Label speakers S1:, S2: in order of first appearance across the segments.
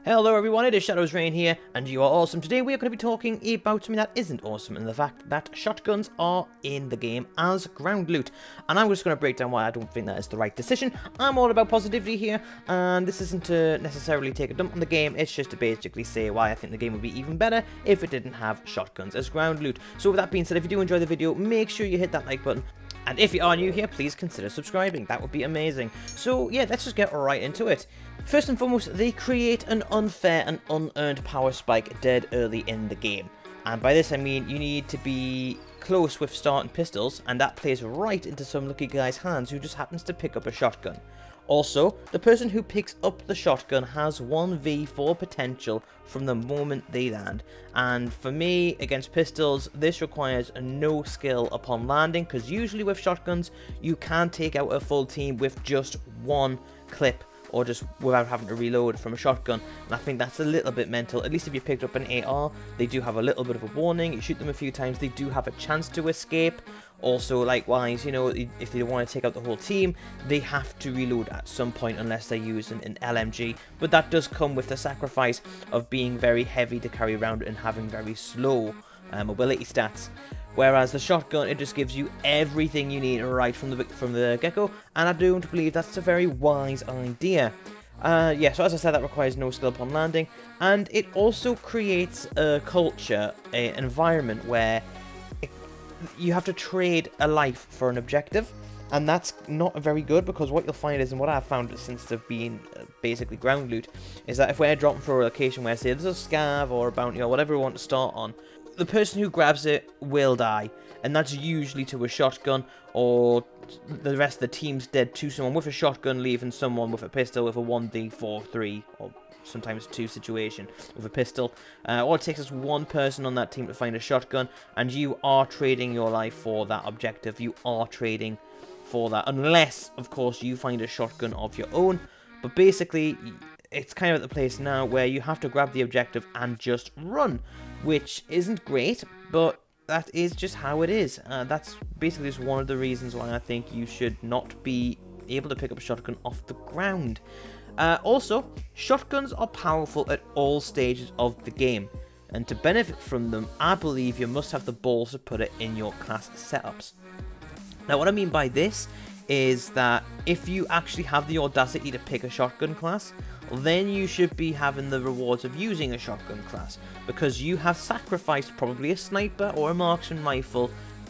S1: Hello everyone, it is Shadows Rain here, and you are awesome. Today we are going to be talking about something that isn't awesome, and the fact that shotguns are in the game as ground loot. And I'm just going to break down why I don't think that is the right decision. I'm all about positivity here, and this isn't to necessarily take a dump on the game, it's just to basically say why I think the game would be even better if it didn't have shotguns as ground loot. So with that being said, if you do enjoy the video, make sure you hit that like button. And if you are new here, please consider subscribing. That would be amazing. So yeah, let's just get right into it. First and foremost, they create an unfair and unearned power spike dead early in the game. And by this I mean you need to be close with starting pistols, and that plays right into some lucky guy's hands who just happens to pick up a shotgun. Also, the person who picks up the shotgun has 1v4 potential from the moment they land. And for me, against pistols, this requires no skill upon landing, because usually with shotguns, you can take out a full team with just one clip, or just without having to reload from a shotgun. And I think that's a little bit mental. At least if you picked up an AR, they do have a little bit of a warning. You shoot them a few times, they do have a chance to escape. Also, likewise, you know, if they want to take out the whole team, they have to reload at some point unless they're using an LMG. But that does come with the sacrifice of being very heavy to carry around and having very slow mobility stats. Whereas the shotgun, it just gives you everything you need right from the get-go, and I don't believe that's a very wise idea. Yeah, so as I said, that requires no skill upon landing, and it also creates a culture, an environment where you have to trade a life for an objective, and that's not very good, because what you'll find is, and what I've found since they've been basically ground loot, is that if we're dropping for a location where, say, there's a scav or a bounty or whatever we want to start on, the person who grabs it will die, and that's usually to a shotgun, or the rest of the team's dead to someone with a shotgun, leaving someone with a pistol with a 1v4-3 or sometimes 2 situation with a pistol. All it takes is one person on that team to find a shotgun, and you are trading your life for that objective. You are trading for that, unless of course you find a shotgun of your own. But basically it's kind of at the place now where you have to grab the objective and just run, which isn't great, but that is just how it is. That's basically just one of the reasons why I think you should not be able to pick up a shotgun off the ground. Also, shotguns are powerful at all stages of the game, and to benefit from them, I believe you must have the balls to put it in your class setups. Now, what I mean by this is that if you actually have the audacity to pick a shotgun class, then you should be having the rewards of using a shotgun class, because you have sacrificed probably a sniper or a marksman rifle,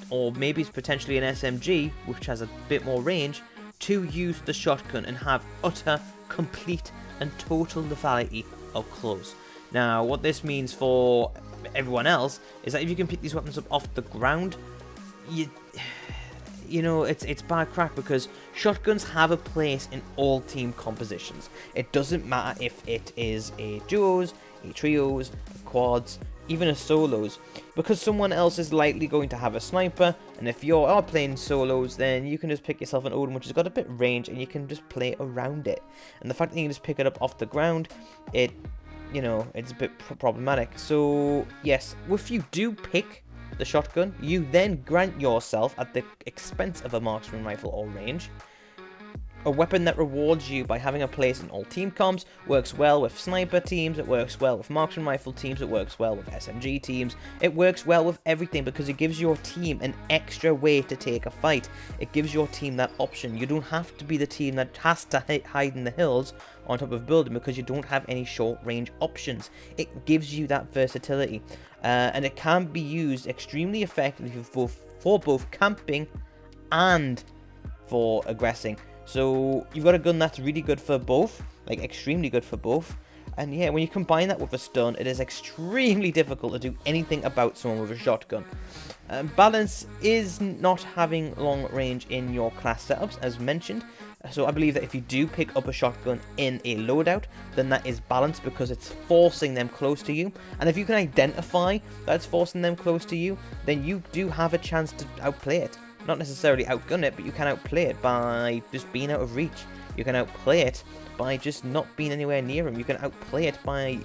S1: or maybe it's potentially an SMG, which has a bit more range, to use the shotgun and have utter, complete and total lethality up close. Now, what this means for everyone else is that if you can pick these weapons up off the ground, you know, it's bad crack, because shotguns have a place in all team compositions. It doesn't matter if it is a duos, a trios, a quads, even a solos, because someone else is likely going to have a sniper, and if you are playing solos, then you can just pick yourself an Odin which has got a bit of range, and you can just play around it. And the fact that you can just pick it up off the ground, it, you know, it's a bit problematic. So yes, if you do pick the shotgun, you then grant yourself, at the expense of a marksman rifle or range, a weapon that rewards you by having a place in all team comps. Works well with sniper teams, it works well with marksman rifle teams, it works well with SMG teams, it works well with everything, because it gives your team an extra way to take a fight. It gives your team that option. You don't have to be the team that has to hide in the hills on top of building, because you don't have any short range options. It gives you that versatility, and it can be used extremely effectively for both camping and for aggressing. So you've got a gun that's really good for both, like extremely good for both. And yeah, when you combine that with a stun, it is extremely difficult to do anything about someone with a shotgun. Balance is not having long range in your class setups, as mentioned. So I believe that if you do pick up a shotgun in a loadout, then that is balanced, because it's forcing them close to you. And if you can identify that it's forcing them close to you, then you do have a chance to outplay it. Not necessarily outgun it, but you can outplay it by just being out of reach. You can outplay it by just not being anywhere near him. You can outplay it by,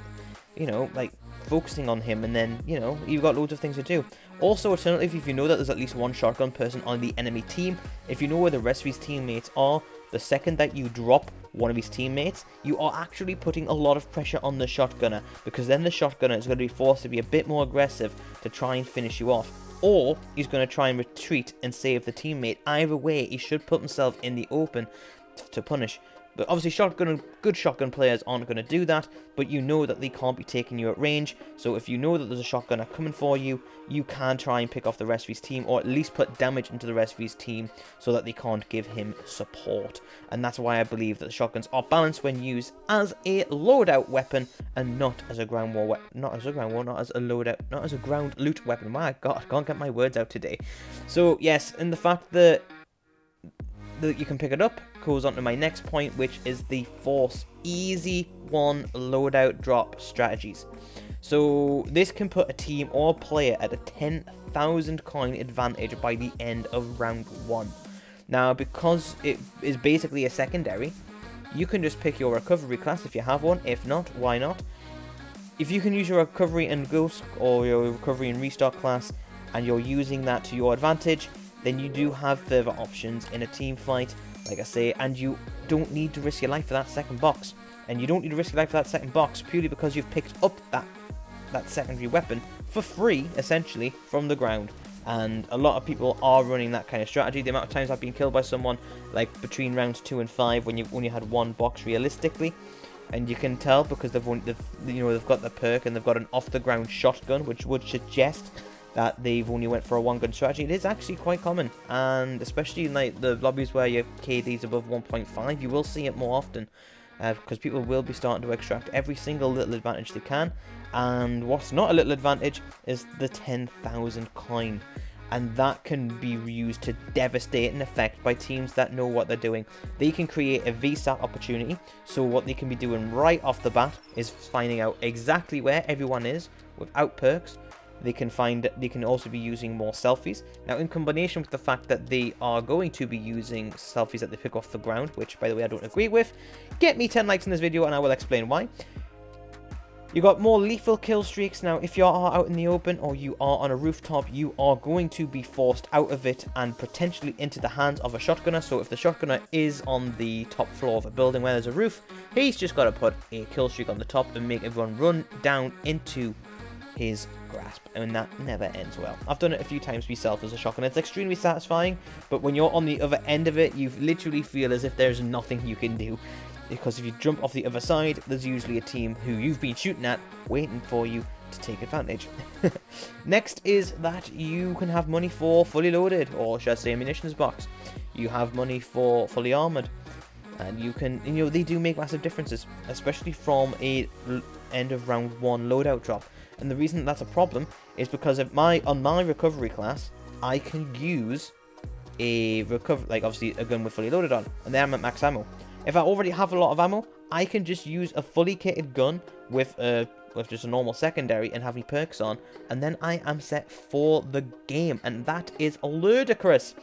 S1: you know, like focusing on him, and then, you know, you've got loads of things to do. Also, alternatively, if you know that there's at least one shotgun person on the enemy team, if you know where the rest of his teammates are, the second that you drop one of his teammates, you are actually putting a lot of pressure on the shotgunner, because then the shotgunner is going to be forced to be a bit more aggressive to try and finish you off. Or he's going to try and retreat and save the teammate. Either way, he should put himself in the open to punish. But obviously, good shotgun players aren't going to do that, but you know that they can't be taking you at range. So if you know that there's a shotgunner coming for you, you can try and pick off the rest of his team, or at least put damage into the rest of his team so that they can't give him support. And that's why I believe that the shotguns are balanced when used as a loadout weapon and not as a ground war weapon. Not as a ground war, not as a loadout, not as a ground loot weapon. My God, I can't get my words out today. So yes, and the fact that you can pick it up goes on to my next point, which is the Force Easy One loadout drop strategies. So this can put a team or player at a 10,000 coin advantage by the end of round 1. Now, because it is basically a secondary, you can just pick your recovery class if you have one. If not, why not? If you can use your recovery and ghost or your recovery and restock class, and you're using that to your advantage, then you do have further options in a team fight, like I say, and you don't need to risk your life for that second box. And you don't need to risk your life for that second box purely because you've picked up that secondary weapon for free, essentially, from the ground. And a lot of people are running that kind of strategy. The amount of times I've been killed by someone, like between rounds 2 and 5, when you only had one box realistically, and you can tell because they've got the perk and they've got an off-the-ground shotgun, which would suggest that they've only went for a one-gun strategy. It is actually quite common, and especially in like the lobbies where your KD's above 1.5, you will see it more often, because people will be starting to extract every single little advantage they can. And what's not a little advantage is the 10,000 coin, and that can be used to devastating effect by teams that know what they're doing. They can create a VSAT opportunity, so what they can be doing right off the bat is finding out exactly where everyone is without perks. They can also be using more selfies. Now, in combination with the fact that they are going to be using selfies that they pick off the ground, which, by the way, I don't agree with, get me 10 likes in this video and I will explain why. You got more lethal kill streaks. Now, if you are out in the open or you are on a rooftop, you are going to be forced out of it and potentially into the hands of a shotgunner. So if the shotgunner is on the top floor of a building where there's a roof, he's just got to put a kill streak on the top and make everyone run down into his grasp, and that never ends well. I've done it a few times myself as a shotgun. It's extremely satisfying, but when you're on the other end of it, you literally feel as if there's nothing you can do, because if you jump off the other side, there's usually a team who you've been shooting at waiting for you to take advantage. Next is that you can have money for fully loaded, or should I say a munitions box. You have money for fully armored, and you can, they do make massive differences, especially from a end of round 1 loadout drop. And the reason that's a problem is because on my recovery class, I can use a obviously a gun with fully loaded on, and then I'm at max ammo. If I already have a lot of ammo, I can just use a fully kitted gun with just a normal secondary and have any perks on, and then I am set for the game, and that is ludicrous.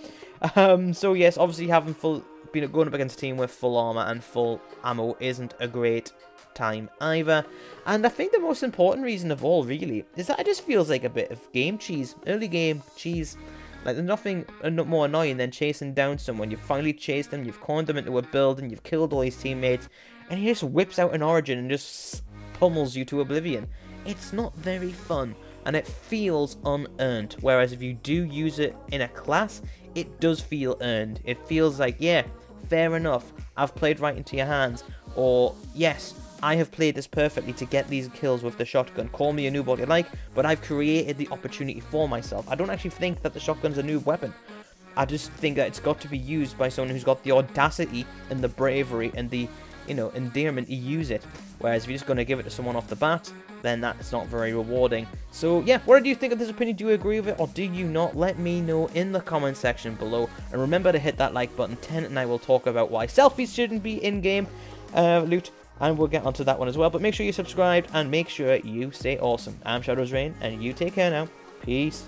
S1: So yes, obviously having going up against a team with full armor and full ammo isn't a great time either. And I think the most important reason of all, really, is that it just feels like a bit of game cheese, early game cheese. Like, there's nothing more annoying than chasing down someone. You've finally chased them, you've cornered them into a building, you've killed all his teammates, and he just whips out an Origin and just pummels you to oblivion. It's not very fun, and it feels unearned. Whereas if you do use it in a class, it does feel earned. It feels like, yeah, fair enough, I've played right into your hands, or yes, I have played this perfectly to get these kills with the shotgun. Call me a noob all you like, but I've created the opportunity for myself. I don't actually think that the shotgun's a noob weapon. I just think that it's got to be used by someone who's got the audacity and the bravery and the, endearment to use it. Whereas if you're just going to give it to someone off the bat, then that's not very rewarding. So yeah, what do you think of this opinion? Do you agree with it or do you not? Let me know in the comment section below. And remember to hit that like button 10, and I will talk about why selfies shouldn't be in-game loot. And we'll get onto that one as well. But make sure you subscribe and make sure you stay awesome. I'm Shadows Rain, and you take care now. Peace.